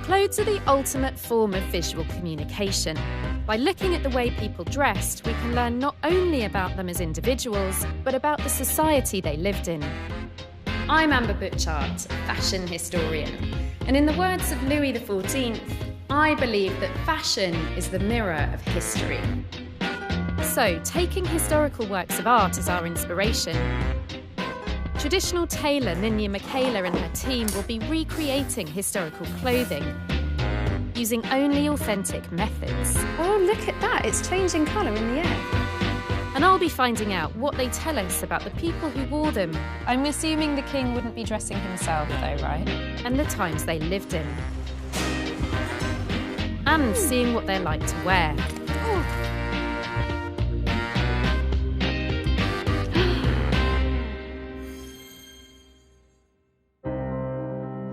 Clothes are the ultimate form of visual communication. By looking at the way people dressed, we can learn not only about them as individuals, but about the society they lived in. I'm Amber Butchart, fashion historian, and in the words of Louis XIV, I believe that fashion is the mirror of history. So, taking historical works of art as our inspiration, traditional tailor Ninia Michaela and her team will be recreating historical clothing using only authentic methods. Oh, look at that, it's changing colour in the air. And I'll be finding out what they tell us about the people who wore them. I'm assuming the king wouldn't be dressing himself though, right? And the times they lived in. And seeing what they're like to wear.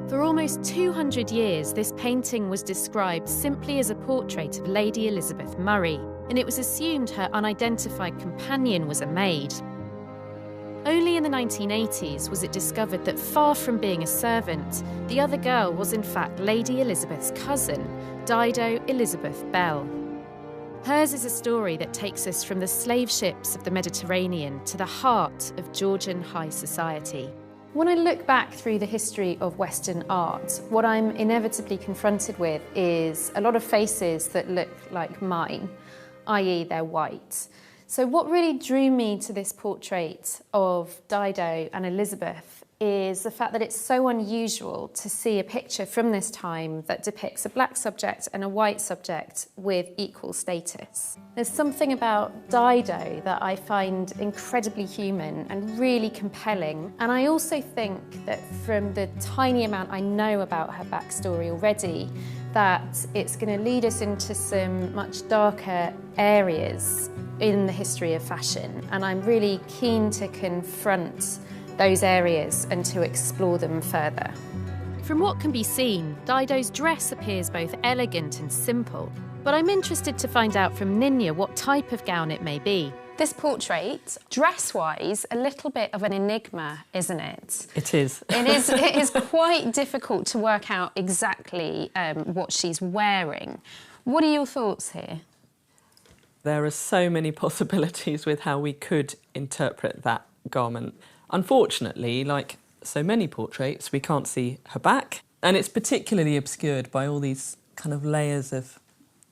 For almost 200 years, this painting was described simply as a portrait of Lady Elizabeth Murray, and it was assumed her unidentified companion was a maid. Only in the 1980s was it discovered that far from being a servant, the other girl was in fact Lady Elizabeth's cousin, Dido Elizabeth Belle. Hers is a story that takes us from the slave ships of the Mediterranean to the heart of Georgian high society. When I look back through the history of Western art, what I'm inevitably confronted with is a lot of faces that look like mine, i.e. they're white. So what really drew me to this portrait of Dido and Elizabeth is the fact that it's so unusual to see a picture from this time that depicts a black subject and a white subject with equal status. There's something about Dido that I find incredibly human and really compelling. And I also think that from the tiny amount I know about her backstory already, that it's going to lead us into some much darker areas in the history of fashion. And I'm really keen to confront those areas and to explore them further. From what can be seen, Dido's dress appears both elegant and simple, but I'm interested to find out from Ninia what type of gown it may be. This portrait, dress-wise, a little bit of an enigma, isn't it? It is. It is quite difficult to work out exactly what she's wearing. What are your thoughts here? There are so many possibilities with how we could interpret that garment. Unfortunately, like so many portraits, we can't see her back, and it's particularly obscured by all these kind of layers of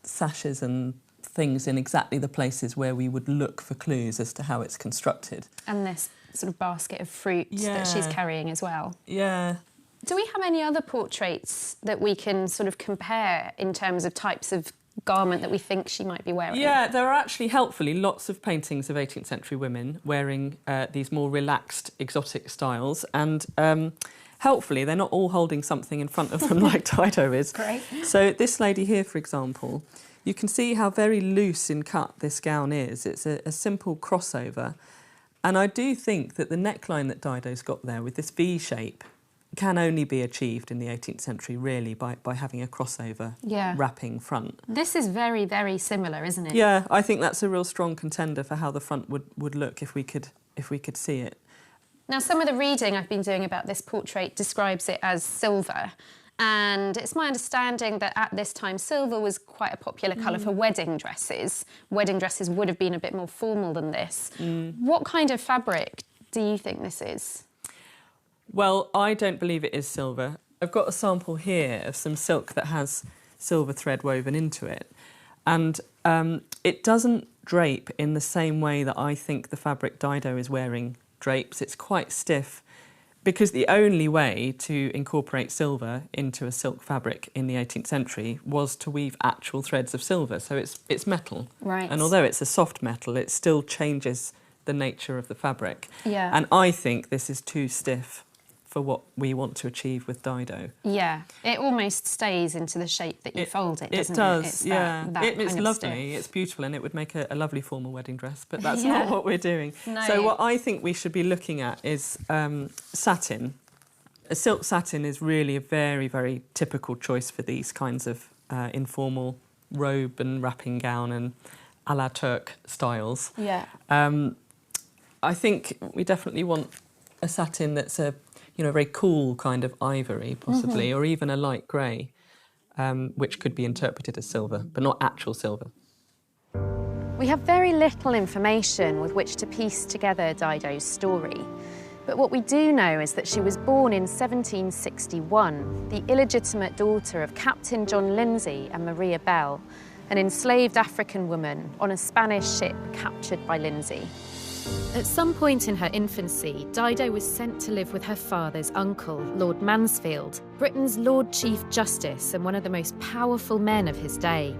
sashes and things in exactly the places where we would look for clues as to how it's constructed. And this sort of basket of fruits that she's carrying as well. Yeah. Do we have any other portraits that we can sort of compare in terms of types of garment that we think she might be wearing? Yeah, there are actually helpfully lots of paintings of 18th century women wearing these more relaxed, exotic styles, and helpfully they're not all holding something in front of them like Dido is. Great. So this lady here, for example, you can see how very loose in cut this gown is. It's a simple crossover, and I do think that the neckline that Dido's got there with this V shape can only be achieved in the 18th century, really, by having a crossover wrapping front. This is very, very similar, isn't it? Yeah, I think that's a real strong contender for how the front would look if we could see it. Now, some of the reading I've been doing about this portrait describes it as silver, and it's my understanding that at this time silver was quite a popular colour for wedding dresses. Wedding dresses would have been a bit more formal than this. What kind of fabric do you think this is? Well, I don't believe it is silver. I've got a sample here of some silk that has silver thread woven into it. And it doesn't drape in the same way that I think the fabric Dido is wearing drapes. It's quite stiff, because the only way to incorporate silver into a silk fabric in the 18th century was to weave actual threads of silver. So it's metal. Right. And although it's a soft metal, it still changes the nature of the fabric. Yeah. And I think this is too stiff for what we want to achieve with Dido. Yeah, it almost stays into the shape that you fold it, doesn't it? It does, it's yeah. It's kind of lovely, stiff. it's beautiful, and it would make a lovely formal wedding dress, but that's not what we're doing. No. So what I think we should be looking at is satin. A silk satin is really a very, very typical choice for these kinds of informal robe and wrapping gown and à la Turk styles. Yeah. I think we definitely want a satin that's a very cool kind of ivory, possibly, or even a light grey. which could be interpreted as silver, but not actual silver. We have very little information with which to piece together Dido's story. But what we do know is that she was born in 1761, the illegitimate daughter of Captain John Lindsay and Maria Belle, an enslaved African woman on a Spanish ship captured by Lindsay. At some point in her infancy, Dido was sent to live with her father's uncle, Lord Mansfield, Britain's Lord Chief Justice and one of the most powerful men of his day.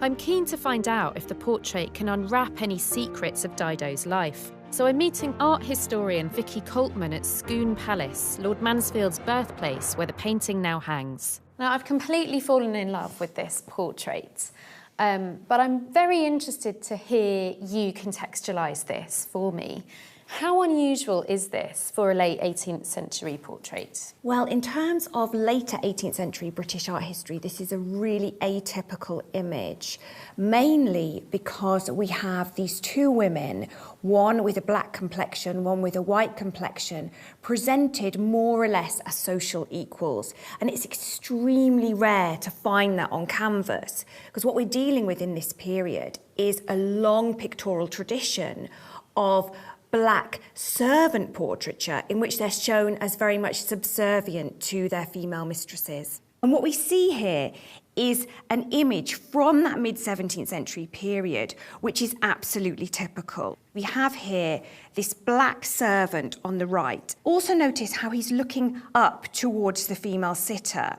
I'm keen to find out if the portrait can unwrap any secrets of Dido's life. So I'm meeting art historian Vicky Coltman at Scone Palace, Lord Mansfield's birthplace, where the painting now hangs. Now, I've completely fallen in love with this portrait, but I'm very interested to hear you contextualise this for me. How unusual is this for a late 18th century portrait? Well, in terms of later 18th century British art history, this is a really atypical image, mainly because we have these two women, one with a black complexion, one with a white complexion, presented more or less as social equals. And it's extremely rare to find that on canvas, because what we're dealing with in this period is a long pictorial tradition of black servant portraiture in which they're shown as very much subservient to their female mistresses. And what we see here is an image from that mid-17th century period, which is absolutely typical. We have here this black servant on the right. Also notice how he's looking up towards the female sitter.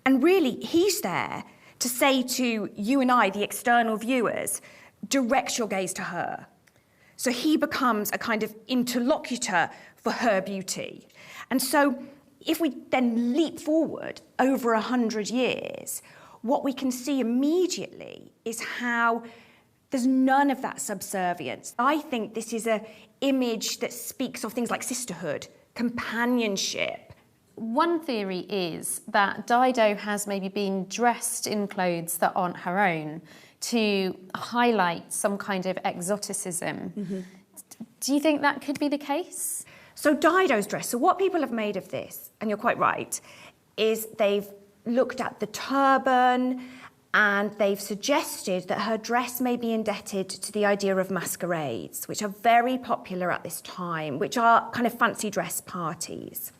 And really, he's there to say to you and I, the external viewers, direct your gaze to her. So he becomes a kind of interlocutor for her beauty. And so if we then leap forward over 100 years, what we can see immediately is how there's none of that subservience. I think this is an image that speaks of things like sisterhood, companionship. One theory is that Dido has maybe been dressed in clothes that aren't her own to highlight some kind of exoticism. Mm-hmm. Do you think that could be the case? So Dido's dress, so what people have made of this, and you're quite right, is they've looked at the turban and they've suggested that her dress may be indebted to the idea of masquerades, which are very popular at this time, which are kind of fancy dress parties.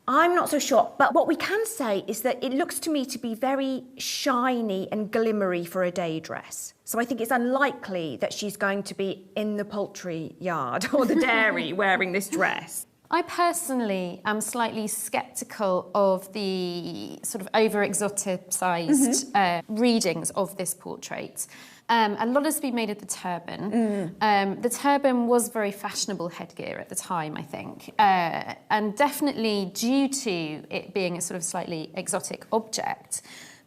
I'm not so sure, but what we can say is that it looks to me to be very shiny and glimmery for a day dress. So I think it's unlikely that she's going to be in the poultry yard or the dairy wearing this dress. I personally am slightly sceptical of the sort of over-exoticised readings of this portrait. A lot has been made of the turban. The turban was very fashionable headgear at the time, I think, and definitely due to it being a sort of slightly exotic object.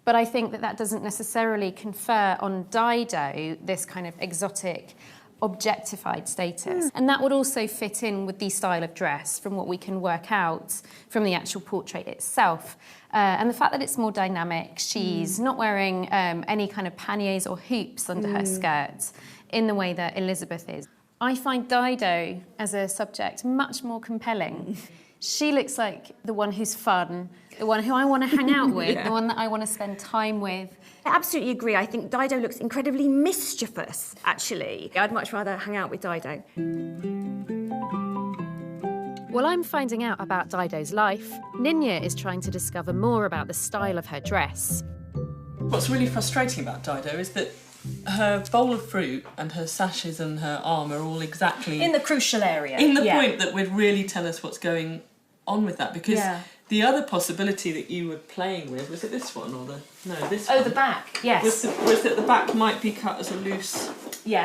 But I think that that doesn't necessarily confer on Dido this kind of exotic, objectified status. And that would also fit in with the style of dress from what we can work out from the actual portrait itself. And the fact that it's more dynamic, she's not wearing any kind of panniers or hoops under her skirts in the way that Elizabeth is. I find Dido as a subject much more compelling. She looks like the one who's fun, the one who I want to hang out with, the one that I want to spend time with. I absolutely agree. I think Dido looks incredibly mischievous, actually. I'd much rather hang out with Dido. While I'm finding out about Dido's life, Ninya is trying to discover more about the style of her dress. What's really frustrating about Dido is that her bowl of fruit and her sashes and her arm are all exactly... in the crucial area. In the point that would really tell us what's going on with that. Because the other possibility that you were playing with, was it this one or the... No, this one. Oh, the back, yes. Was that the back might be cut as a loose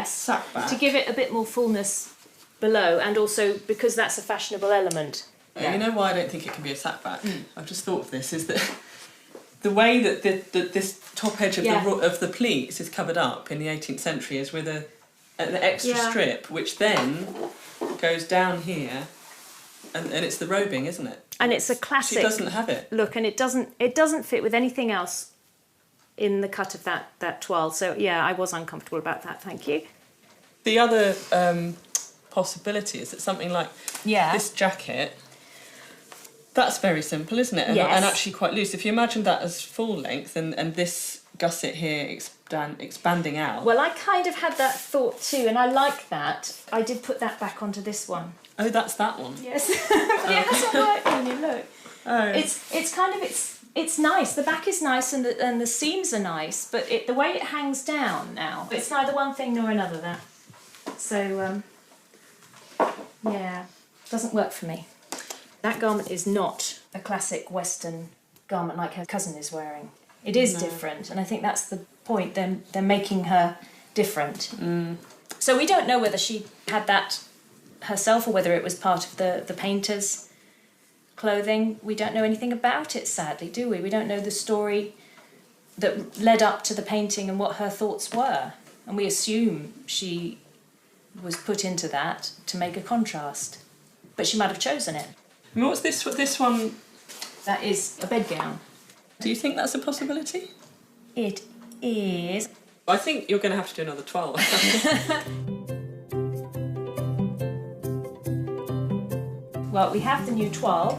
sack back. To give it a bit more fullness below, and also because that's a fashionable element. You know why I don't think it can be a sack back? I've just thought of this, is that the way that this top edge of the pleats is covered up in the 18th century is with an extra strip, which then goes down here, and it's the robing, isn't it? And it's a classic. She doesn't have it. Look, and it doesn't fit with anything else in the cut of that toile. So yeah, I was uncomfortable about that. Thank you. The other possibility is that something like this jacket, That's very simple, isn't it? And, Yes. and actually quite loose. If you imagine that as full length and this gusset here expanding out. Well, I kind of had that thought too, and I like that. I did put that back onto this one. Oh, that's that one. Yes. But it hasn't worked on you, look. Oh. It's kind of, it's nice. The back is nice and the seams are nice, but the way it hangs down now, it's neither one thing nor another, that. So, yeah, doesn't work for me. That garment is not a classic Western garment like her cousin is wearing. It is different, and I think that's the point. They're making her different. So we don't know whether she had that herself or whether it was part of the painter's clothing. We don't know anything about it, sadly, do we? We don't know the story that led up to the painting and what her thoughts were. And we assume she was put into that to make a contrast. But she might have chosen it. And what's this one? That is a bedgown. Do you think that's a possibility? It is. I think you're going to have to do another 12. Well, we have the new 12.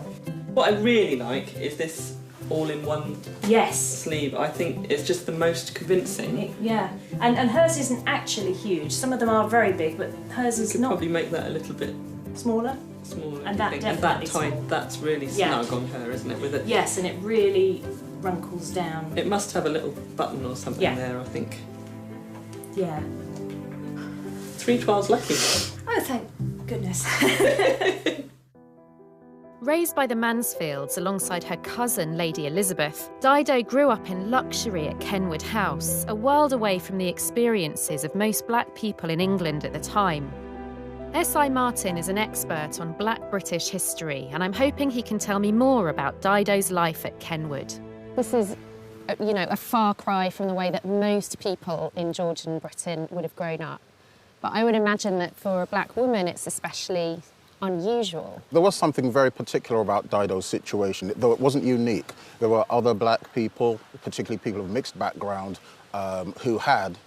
What I really like is this all-in-one Yes. sleeve. I think it's just the most convincing. Yeah. And hers isn't actually huge. Some of them are very big, but hers You is could not probably make that a little bit smaller. smaller. And that I think. definitely and that tight, small. that's really Yeah. snug on her, isn't it? With it. Yes, and it really runkles down. It must have a little button or something Yeah. there, I think. Yeah. 312's lucky. Oh, thank goodness. Raised by the Mansfields alongside her cousin, Lady Elizabeth, Dido grew up in luxury at Kenwood House, a world away from the experiences of most black people in England at the time. S.I. Martin is an expert on black British history, and I'm hoping he can tell me more about Dido's life at Kenwood. This is, a far cry from the way that most people in Georgian Britain would have grown up. But I would imagine that for a black woman, it's especially unusual. There was something very particular about Dido's situation, though it wasn't unique. There were other black people, particularly people of mixed background, who had,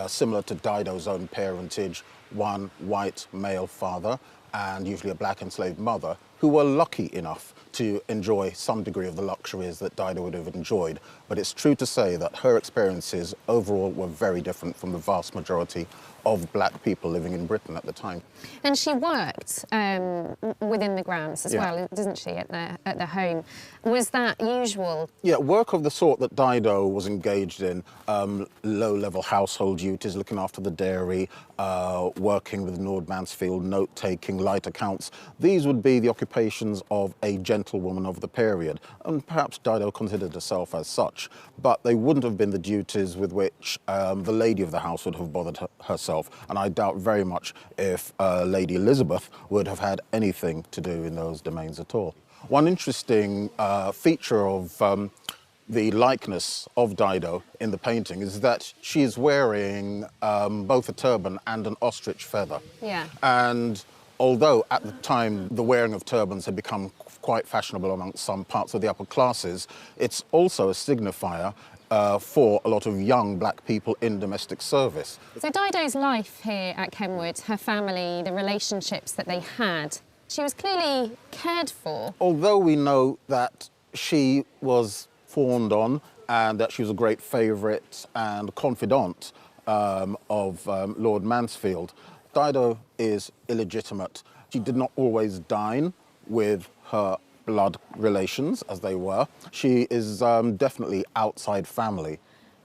similar to Dido's own parentage, one white male father and usually a black enslaved mother, who were lucky enough to enjoy some degree of the luxuries that Dido would have enjoyed. But it's true to say that her experiences overall were very different from the vast majority of black people living in Britain at the time. And she worked within the grounds as Yeah. well, doesn't she, at the home? Was that usual? Yeah, work of the sort that Dido was engaged in, low-level household duties, looking after the dairy, working with Lord Mansfield, note-taking, light accounts. These would be the occupations of a gentlewoman of the period, and perhaps Dido considered herself as such, but they wouldn't have been the duties with which the lady of the house would have bothered herself, and I doubt very much if Lady Elizabeth would have had anything to do in those domains at all. One interesting feature of the likeness of Dido in the painting is that she is wearing both a turban and an ostrich feather. Yeah. And although at the time the wearing of turbans had become quite fashionable amongst some parts of the upper classes, it's also a signifier for a lot of young black people in domestic service. So Dido's life here at Kenwood, her family, the relationships that they had, she was clearly cared for. Although we know that she was fawned on and that she was a great favourite and confidant of Lord Mansfield, Dido is illegitimate. She did not always dine with her blood relations, as they were. She is definitely outside family.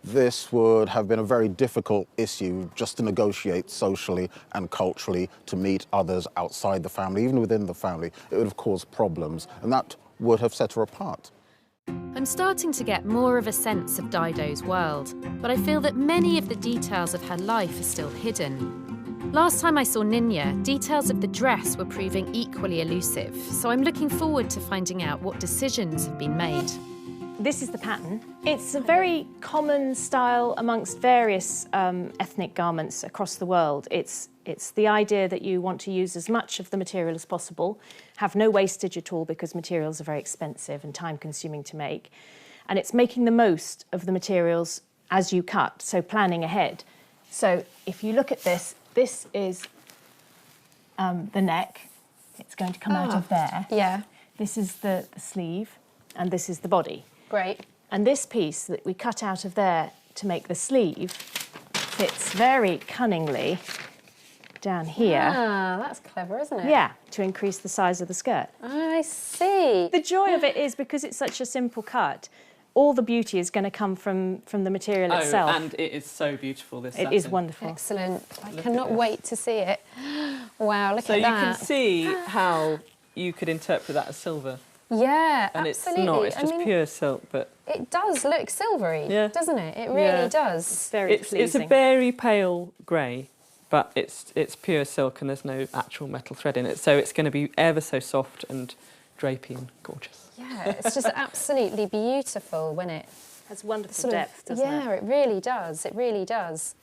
This would have been a very difficult issue just to negotiate socially and culturally, to meet others outside the family, even within the family. It would have caused problems, and that would have set her apart. I'm starting to get more of a sense of Dido's world, but I feel that many of the details of her life are still hidden. Last time I saw Ninya, details of the dress were proving equally elusive, so I'm looking forward to finding out what decisions have been made. This is the pattern. It's a very common style amongst various ethnic garments across the world. It's the idea that you want to use as much of the material as possible, have no wastage at all because materials are very expensive and time-consuming to make, and it's making the most of the materials as you cut, so planning ahead. So if you look at this, this is the neck. It's going to come out of there. Yeah. This is the sleeve, and this is the body. Great. And this piece that we cut out of there to make the sleeve fits very cunningly down here. Ah, that's clever, isn't it? Yeah, to increase the size of the skirt. I see. The joy of it is, because it's such a simple cut, all the beauty is going to come from the material itself. And it is so beautiful, this It satin. is wonderful. Excellent. I cannot wait to see it. Wow, look So at you that. can see how you could interpret that as silver. Yeah, And absolutely. it's not, it's just I mean, pure silk, but... it does look silvery, Yeah. doesn't it? It really Yeah. does. Very It's a pleasing. very pale grey, but it's pure silk and there's no actual metal thread in it. So it's going to be ever so soft and drapey and gorgeous. Yeah, it's just absolutely beautiful when it... Has wonderful sort of- depth, doesn't it? Yeah, it really does. It really does.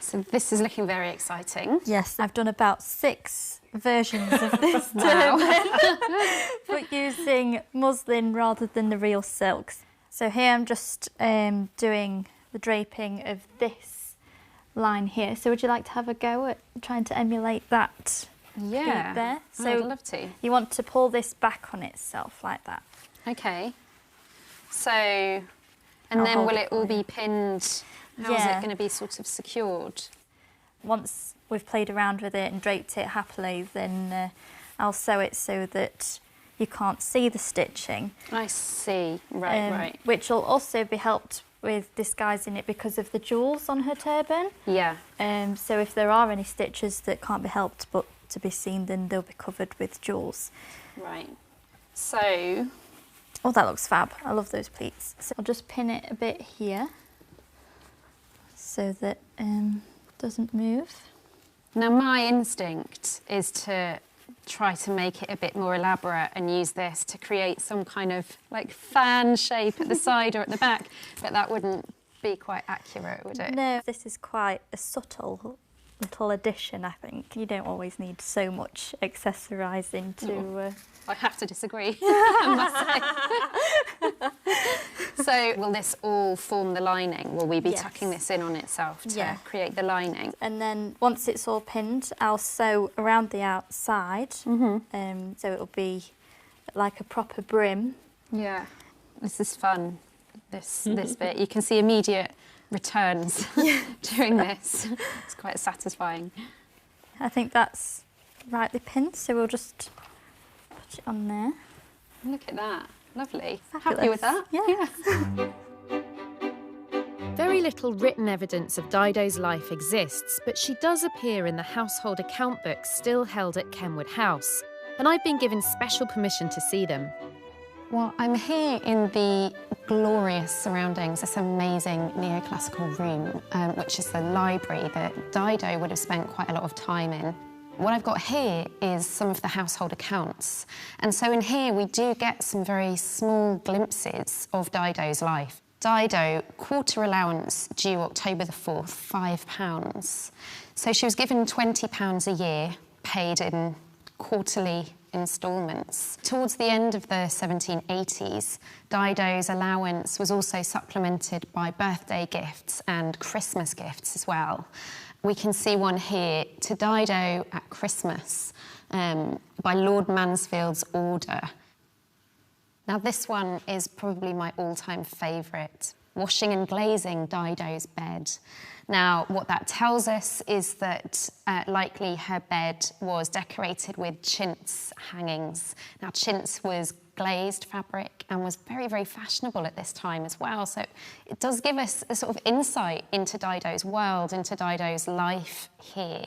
So this is looking very exciting. Yes, I've done about 6 versions of this Wow. turban, but using muslin rather than the real silks. So here I'm just doing the draping of this line here. So would you like to have a go at trying to emulate that Yeah. feat there? Oh, So I'd love to. you want to pull this back on itself like that. Okay. So, and I'll then hold will it it all for be you. pinned? How is Yeah. it going to be sort of secured? Once we've played around with it and draped it happily, then I'll sew it so that you can't see the stitching. I see. Right, right. Which will also be helped with disguising it because of the jewels on her turban. Yeah. So if there are any stitches that can't be helped but to be seen, then they'll be covered with jewels. Right. So, Oh, that looks fab. I love those pleats. So I'll just pin it a bit here so that doesn't move. now my instinct is to try to make it a bit more elaborate and use this to create some kind of like fan shape at the side or at the back, but that wouldn't be quite accurate, would it? No, this is quite a subtle little addition, I think. You don't always need so much accessorising to... I have to disagree, I must say. So will this all form the lining? Will we be Yes. tucking this in on itself to Yeah. create the lining? And then once it's all pinned, I'll sew around the outside. So it'll be like a proper brim. Yeah. This is fun, this bit. You can see immediate returns doing this. It's quite satisfying. I think that's rightly pinned, so we'll just put it on there. Look at that. Lovely. Happy Fabulous. with that? Yeah. Very little written evidence of Dido's life exists, but she does appear in the household account books still held at Kenwood House, and I've been given special permission to see them. Well, I'm here in the glorious surroundings, this amazing neoclassical room, which is the library that Dido would have spent quite a lot of time in. What I've got here is some of the household accounts. And so in here we do get some very small glimpses of Dido's life. Dido, quarter allowance due October the 4th, £5. So she was given £20 a year, paid in quarterly instalments. Towards the end of the 1780s, Dido's allowance was also supplemented by birthday gifts and Christmas gifts as well. We can see one here, to Dido at Christmas, by Lord Mansfield's order. Now this one is probably my all-time favourite, washing and glazing Dido's bed. Now, what that tells us is that likely her bed was decorated with chintz hangings. Now, chintz was glazed fabric and was very, very fashionable at this time as well. So it does give us a sort of insight into Dido's world, into Dido's life here.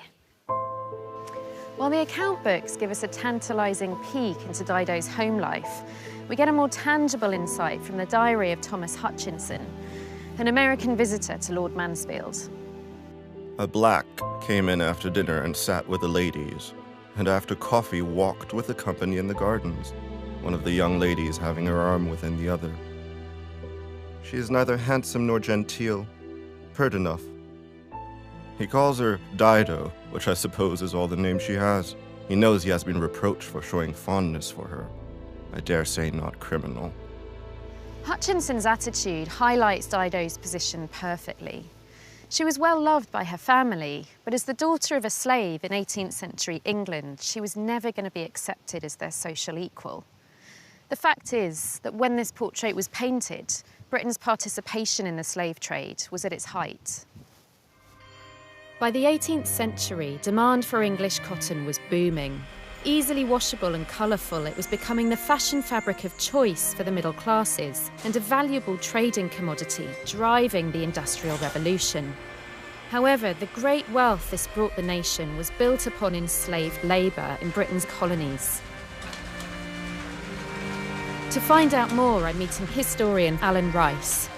While the account books give us a tantalising peek into Dido's home life, we get a more tangible insight from the diary of Thomas Hutchinson, an American visitor to Lord Mansfield. A black came in after dinner and sat with the ladies, and after coffee walked with the company in the gardens, one of the young ladies having her arm within the other. She is neither handsome nor genteel, pert enough. He calls her Dido, which I suppose is all the name she has. He knows he has been reproached for showing fondness for her. I dare say not criminal. Hutchinson's attitude highlights Dido's position perfectly. She was well loved by her family, but as the daughter of a slave in 18th century England, she was never going to be accepted as their social equal. The fact is that when this portrait was painted, Britain's participation in the slave trade was at its height. By the 18th century, demand for English cotton was booming. Easily washable and colourful, it was becoming the fashion fabric of choice for the middle classes and a valuable trading commodity driving the Industrial Revolution. However, the great wealth this brought the nation was built upon enslaved labour in Britain's colonies. To find out more, I'm meeting historian Alan Rice.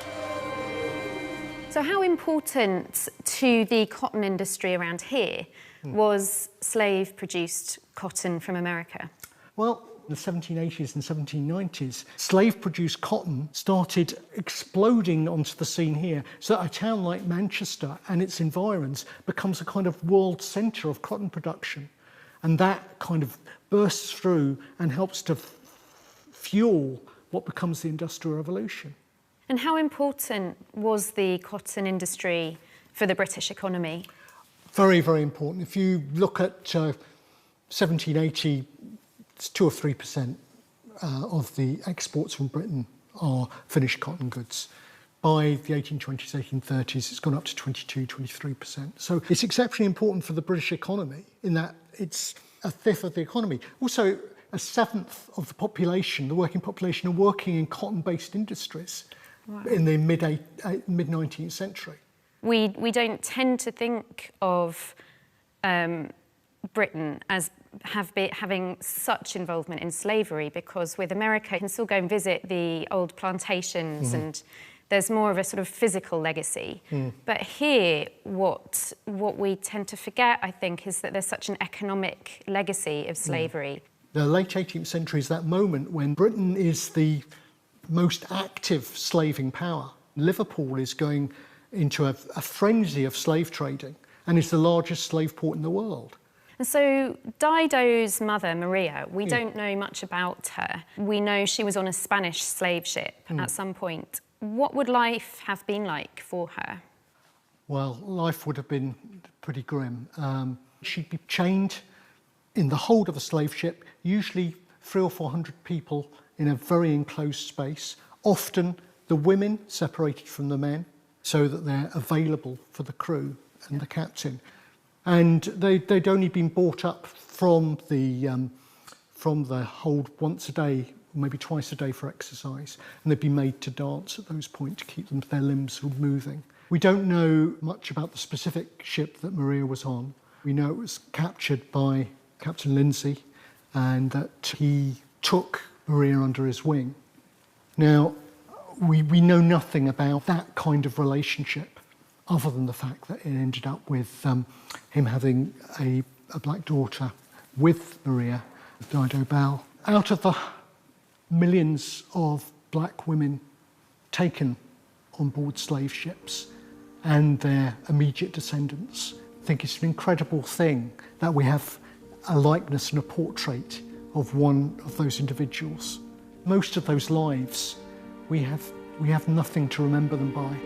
So how important to the cotton industry around here was slave-produced cotton from America? Well, in the 1780s and 1790s, slave-produced cotton started exploding onto the scene here. So a town like Manchester and its environs becomes a kind of world centre of cotton production. And that kind of bursts through and helps to fuel what becomes the Industrial Revolution. And how important was the cotton industry for the British economy? Very, very important. If you look at 1780, it's 2 or 3% of the exports from Britain are finished cotton goods. By the 1820s, 1830s, it's gone up to 22, 23%. So it's exceptionally important for the British economy in that it's a fifth of the economy. Also, a seventh of the population, the working population, are working in cotton-based industries. Wow. In the mid-19th century. We don't tend to think of Britain as having such involvement in slavery, because with America you can still go and visit the old plantations and there's more of a sort of physical legacy. But here, what we tend to forget, I think, is that there's such an economic legacy of slavery. The late 18th century is that moment when Britain is the most active slaving power. Liverpool is going into a frenzy of slave trading and is the largest slave port in the world. And so Dido's mother, Maria, we don't know much about her. We know she was on a Spanish slave ship at some point. What would life have been like for her? Well, life would have been pretty grim. She'd be chained in the hold of a slave ship, usually 300 or 400 people in a very enclosed space, often the women separated from the men so that they're available for the crew and the captain. And they'd only been brought up from the hold once a day, maybe twice a day for exercise, and they'd be made to dance at those points to keep their limbs moving. We don't know much about the specific ship that Maria was on. We know it was captured by Captain Lindsay and that he took Maria under his wing. Now, we know nothing about that kind of relationship other than the fact that it ended up with him having a black daughter with Maria, Dido Belle. Out of the millions of black women taken on board slave ships and their immediate descendants, I think it's an incredible thing that we have a likeness and a portrait of one of those individuals. Most of those lives, we have nothing to remember them by.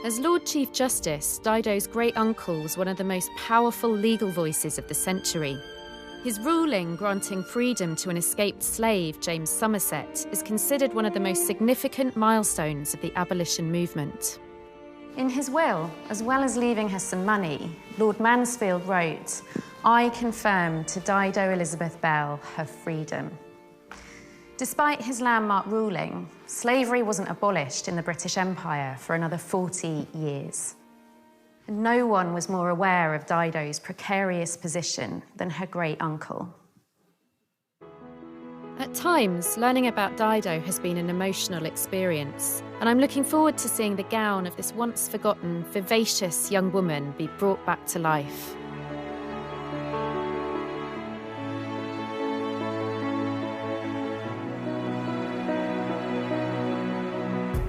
As Lord Chief Justice, Dido's great-uncle was one of the most powerful legal voices of the century. His ruling granting freedom to an escaped slave, James Somerset, is considered one of the most significant milestones of the abolition movement. In his will, as well as leaving her some money, Lord Mansfield wrote, "I confirm to Dido Elizabeth Belle her freedom." Despite his landmark ruling, slavery wasn't abolished in the British Empire for another 40 years. No one was more aware of Dido's precarious position than her great-uncle. At times, learning about Dido has been an emotional experience, and I'm looking forward to seeing the gown of this once-forgotten, vivacious young woman be brought back to life.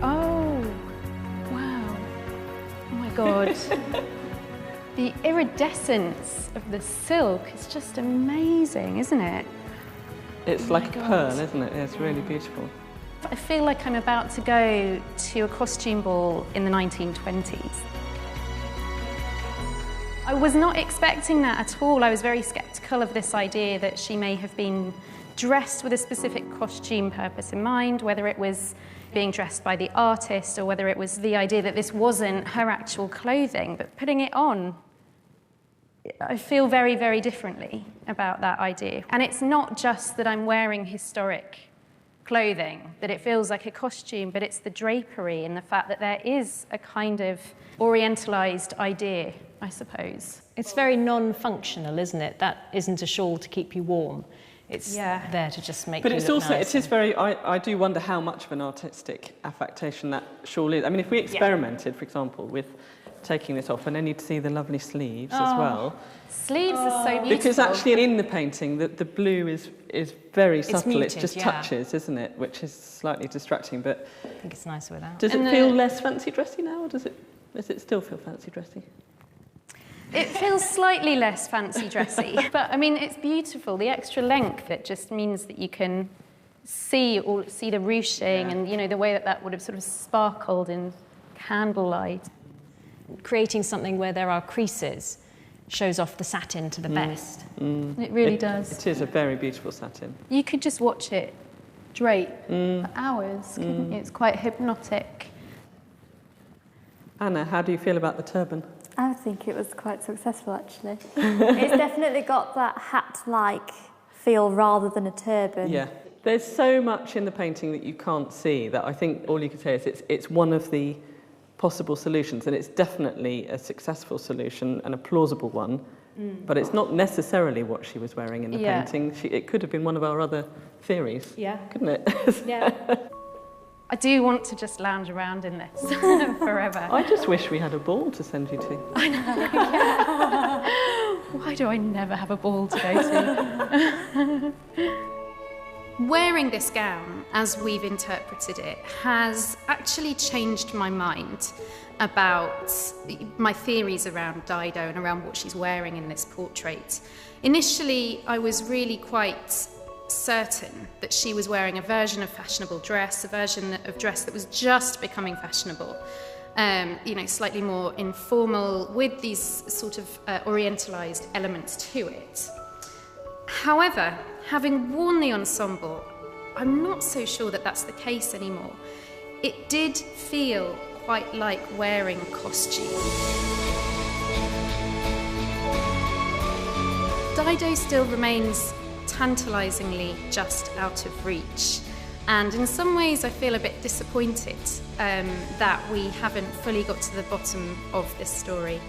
Oh, wow. Oh my God. The iridescence of the silk is just amazing, isn't it? It's like a pearl, isn't it? It's really beautiful. I feel like I'm about to go to a costume ball in the 1920s. I was not expecting that at all. I was very sceptical of this idea that she may have been dressed with a specific costume purpose in mind, whether it was being dressed by the artist or whether it was the idea that this wasn't her actual clothing. But putting it on, I feel very, very differently about that idea. And it's not just that I'm wearing historic clothing, that it feels like a costume, but it's the drapery and the fact that there is a kind of orientalised idea, I suppose. It's very non-functional, isn't it? That isn't a shawl to keep you warm. It's there to just make you look nice. But it's also, it is very, I do wonder how much of an artistic affectation that shawl is. I mean, if we experimented, for example, with taking this off, and then you'd see the lovely sleeves as well. Sleeves are so beautiful. Because actually in the painting, the blue is very subtle. Muted, it's just touches, isn't it? Which is slightly distracting, but... I think it's nicer without. Does it feel less fancy dressy now, or does it still feel fancy dressy? It feels slightly less fancy dressy, but I mean, it's beautiful. The extra length, it just means that you can see the ruching and, you know, the way that would have sort of sparkled in candlelight. Creating something where there are creases shows off the satin to the best. It really does. It is a very beautiful satin. You could just watch it drape for hours, couldn't you? It's quite hypnotic. Anna, how do you feel about the turban? I think it was quite successful, actually. It's definitely got that hat-like feel rather than a turban. Yeah. There's so much in the painting that you can't see that I think all you can say is it's one of the possible solutions, and it's definitely a successful solution and a plausible one, but it's not necessarily what she was wearing in the painting. It could have been one of our other theories, couldn't it? Yeah. I do want to just lounge around in this forever. I just wish we had a ball to send you to. I know. Why do I never have a ball to go to? Wearing this gown, as we've interpreted it, has actually changed my mind about my theories around Dido and around what she's wearing in this portrait. Initially, I was really quite certain that she was wearing a version of fashionable dress, a version of dress that was just becoming fashionable, you know, slightly more informal, with these sort of orientalised elements to it. However, having worn the ensemble, I'm not so sure that that's the case anymore. It did feel quite like wearing costume. Dido still remains tantalisingly just out of reach, and in some ways I feel a bit disappointed that we haven't fully got to the bottom of this story.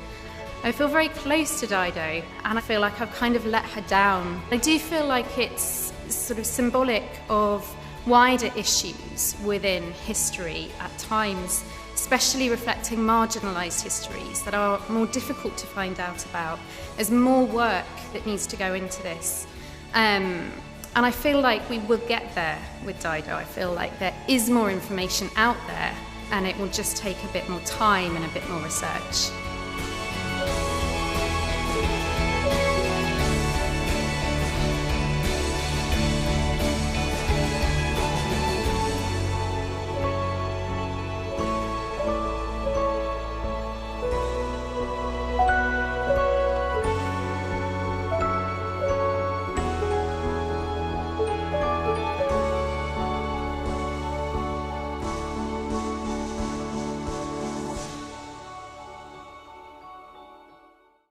I feel very close to Dido, and I feel like I've kind of let her down. I do feel like it's sort of symbolic of wider issues within history at times, especially reflecting marginalised histories that are more difficult to find out about. There's more work that needs to go into this. And I feel like we will get there with Dido. I feel like there is more information out there, and it will just take a bit more time and a bit more research.